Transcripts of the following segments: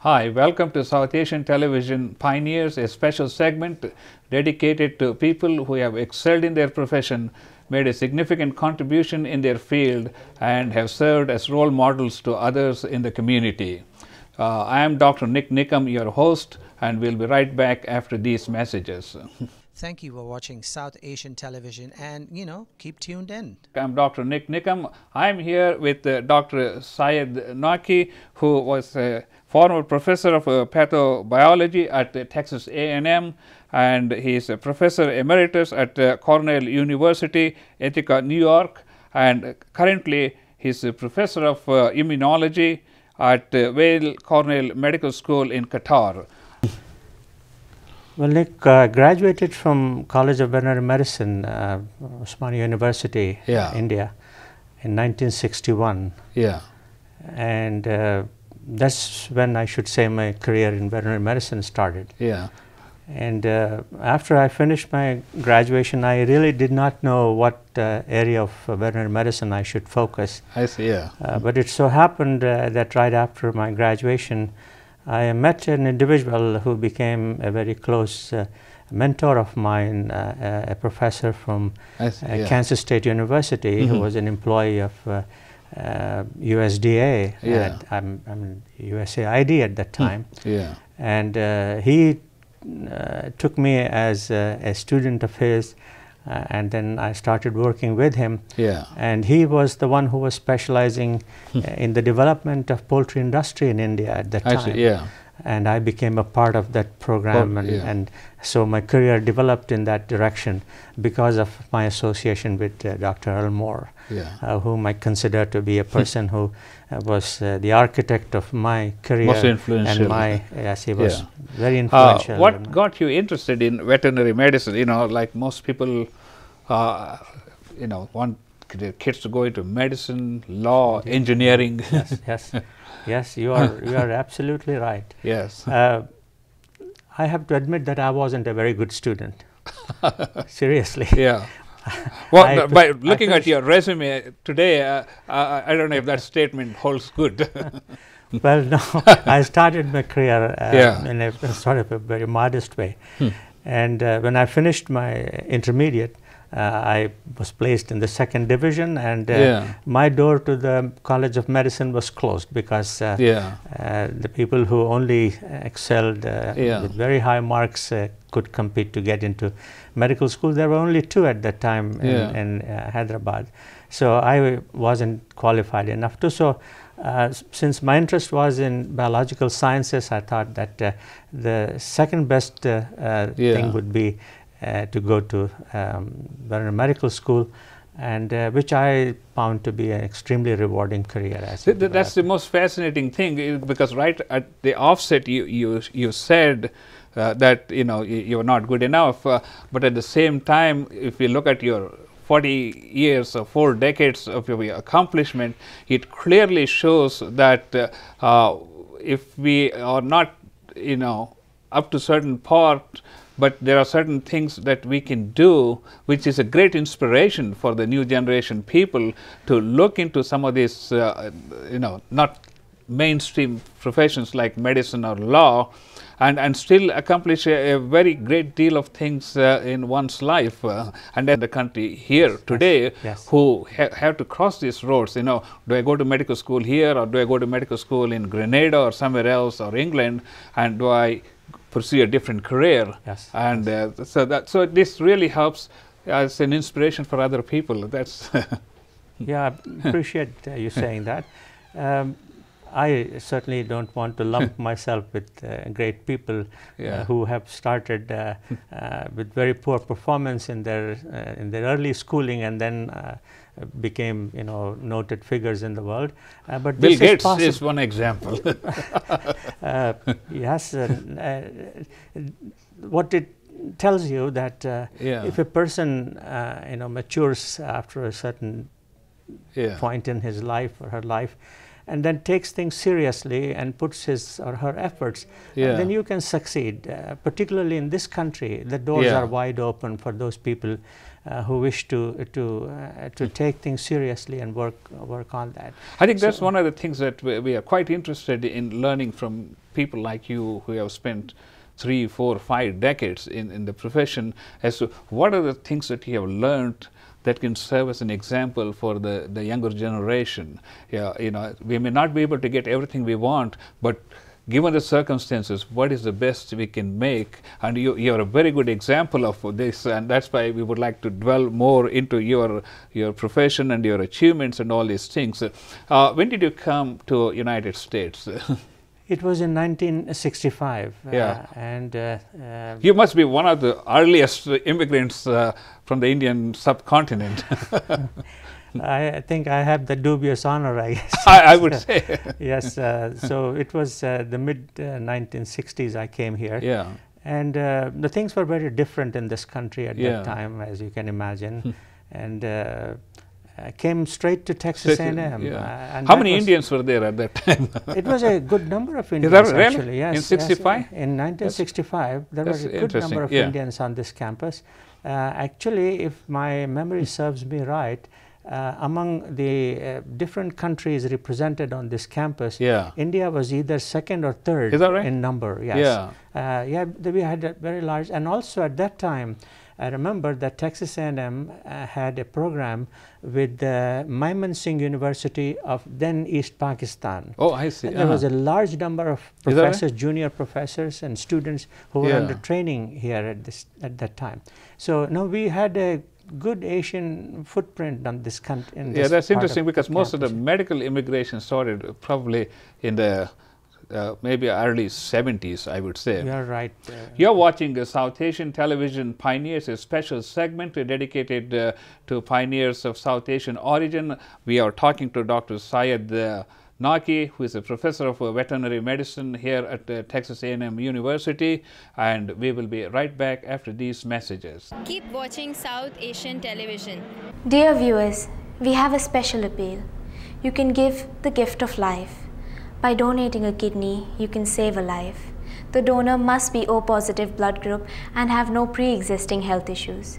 Hi, welcome to South Asian Television Pioneers, a special segment dedicated to people who have excelled in their profession, made a significant contribution in their field, and have served as role models to others in the community. I am Dr. Nick Nickam, your host, and we'll be right back after these messages. Thank you for watching South Asian Television, and keep tuned in. I'm Dr. Nick Nickam. I'm here with Dr. S A Naqi, who was a former professor of pathobiology at Texas A&M, and he's a professor emeritus at Cornell University, Ithaca, New York, and currently he's a professor of immunology at Weill Cornell Medical School in Qatar. Well, Nick graduated from College of Veterinary Medicine, Osmania University, India, in 1961. Yeah. And that's when I should say my career in veterinary medicine started. Yeah. And after I finished my graduation, I really did not know what area of veterinary medicine I should focus. I see, yeah. But it so happened that right after my graduation, I met an individual who became a very close mentor of mine, a professor from Kansas State University, who was an employee of USDA. I'm USAID at that time. And he took me as a student of his, and then I started working with him. And he was the one who was specializing in the development of poultry industry in India at that time. And I became a part of that program, and so my career developed in that direction because of my association with Dr. Elmore, whom I consider to be a person who was the architect of my career. Most influential. And my, yes, he was very influential. What got you interested in veterinary medicine? You know, like most people, want their kids to go into medicine, law, engineering. Yes, you are absolutely right. Yes. I have to admit that I wasn't a very good student. Seriously. Yeah. Well, by looking at your resume today, I don't know if that statement holds good. Well, no, I started my career in a sort of a very modest way. And when I finished my intermediate, I was placed in the second division, and my door to the College of Medicine was closed because the people who only excelled with very high marks could compete to get into medical school. There were only two at that time in Hyderabad. So I wasn't qualified enough to. So since my interest was in biological sciences, I thought that the second best thing would be to go to veterinary medical school, and which I found to be an extremely rewarding carear. That's the most fascinating thing, because right at the offset you said that you were not good enough, but at the same time, if you look at your 40 years or 4 decades of your accomplishment, it clearly shows that if we are not up to certain part, but there are certain things that we can do, which is a great inspiration for the new generation people to look into some of these, not mainstream professions like medicine or law, and still accomplish a very great deal of things in one's life. And then the country here today who have to cross these roads, do I go to medical school here, or do I go to medical school in Grenada or somewhere else, or England, and do I pursue a different career? And so this really helps as an inspiration for other people. That's I appreciate you saying that. I certainly don't want to lump myself with great people who have started with very poor performance in their early schooling, and then became noted figures in the world. But Bill Gates is one example. Yes, what it tells you that if a person matures after a certain point in his life or her life, and then takes things seriously and puts his or her efforts, then you can succeed. Particularly in this country, the doors are wide open for those people who wish to take things seriously and work on that. I think that's one of the things that we are quite interested in learning from people like you who have spent 3, 4, 5 decades in the profession, as to what are the things that you have learned that can serve as an example for the younger generation. We may not be able to get everything we want, but given the circumstances, what is the best we can make? And you are a very good example of this, and that's why we would like to dwell more into your profession and your achievements and all these things. When did you come to United States? It was in 1965. And you must be one of the earliest immigrants from the Indian subcontinent. I think I have the dubious honor, I guess. I would say. Yes. So it was the mid 1960s I came here. Yeah. And the things were very different in this country at that time, as you can imagine. And I came straight to Texas A&M. And how many Indians were there at that time? It was a good number of Indians, actually. Yes. In 65? Yes. In 1965, there was a good number of Indians on this campus. Actually, if my memory serves me right, among the different countries represented on this campus, India was either second or third in number. Yes. We had a very large, and also at that time, I remember that Texas A&M had a program with the Mymensingh University of then East Pakistan. Oh, I see. There was a large number of professors, junior professors and students who were under training here at that time. So now we had a good Asian footprint on this country. That's interesting, because most of the medical immigration started probably in the maybe early 70s, I would say. You're right. You're watching South Asian Television Pioneers, a special segment dedicated to pioneers of South Asian origin. We are talking to Dr. S A Naqi, who is a professor of veterinary medicine here at Texas A&M University, and we will be right back after these messages. Keep watching South Asian Television. Dear viewers, we have a special appeal. You can give the gift of life. By donating a kidney, you can save a life. The donor must be O positive blood group and have no pre-existing health issues.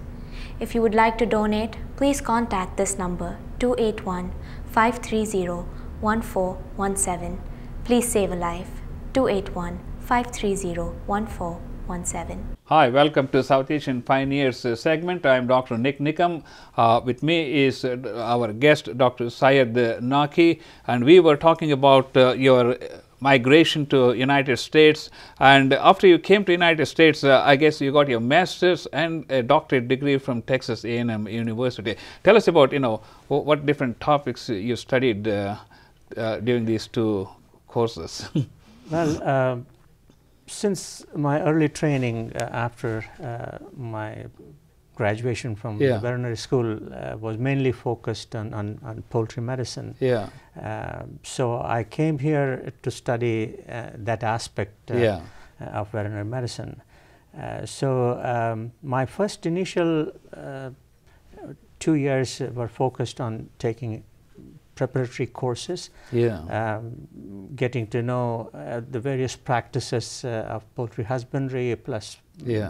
If you would like to donate, please contact this number 281-530-1417. Please save a life. 281-530-1417. Hi, welcome to South Asian Pioneers segment. I am Dr. Nick Nikam. With me is our guest, Dr. S A Naqi, and we were talking about your migration to United States. And after you came to United States, I guess you got your master's and a doctorate degree from Texas A&M University. Tell us about, what different topics you studied during these 2 courses. Well, since my early training after my graduation from the veterinary school was mainly focused on poultry medicine. So I came here to study that aspect of veterinary medicine. So my first initial 2 years were focused on taking preparatory courses, getting to know the various practices of poultry husbandry plus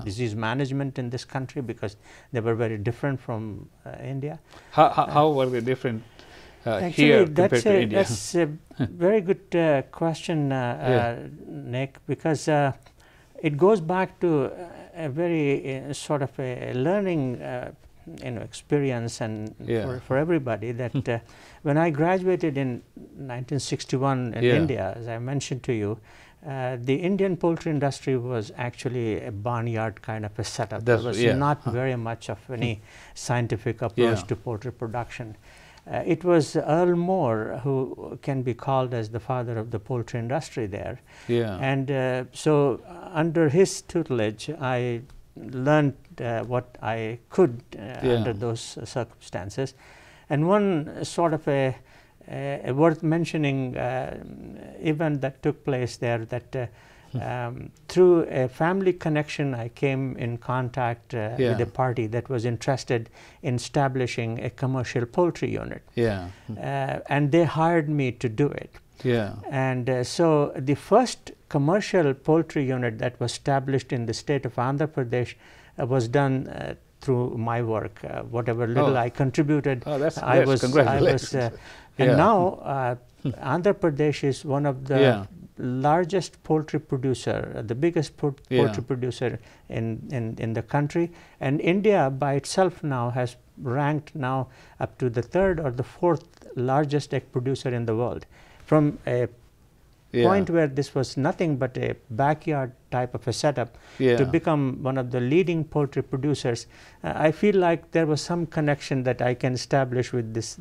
disease management in this country, because they were very different from India. How were they different here compared to India? That's a very good question, Nick, because it goes back to a very sort of a learning experience, and for everybody, that when I graduated in 1961 in India, as I mentioned to you, the Indian poultry industry was actually a barnyard kind of a setup. There was not very much of any scientific approach to poultry production. It was Earl Moore who can be called as the father of the poultry industry there. And so under his tutelage, I learned what I could under those circumstances. And one sort of a worth mentioning event that took place there, that through a family connection, I came in contact with a party that was interested in establishing a commercial poultry unit. And they hired me to do it. Yeah. And so the first commercial poultry unit that was established in the state of Andhra Pradesh was done through my work. Whatever little I contributed, I was congratulations. And now Andhra Pradesh is one of the largest poultry producer, the biggest poultry producer in the country, and India by itself now has ranked now up to the 3rd or the 4th largest egg producer in the world, from a point where this was nothing but a backyard type of a setup to become one of the leading poultry producers. I feel like there was some connection that I can establish with this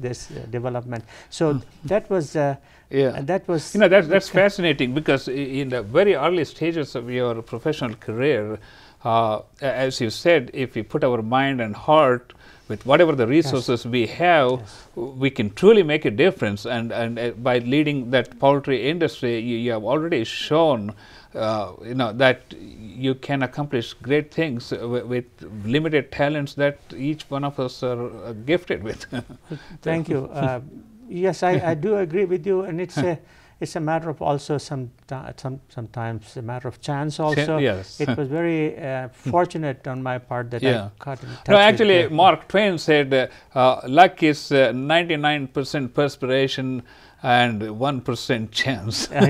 development. So that was that was that's fascinating, because in the very early stages of your professional career, as you said, if we put our mind and heart with whatever the resources we have, we can truly make a difference. And by leading that poultry industry, you have already shown that you can accomplish great things with limited talents that each one of us are gifted with. Thank you. Yes, I do agree with you, and it's a matter of also sometimes a matter of chance also. Yes. It was very fortunate on my part that I got in touch No, actually, with Mark Twain said luck is 99% perspiration and 1% chance.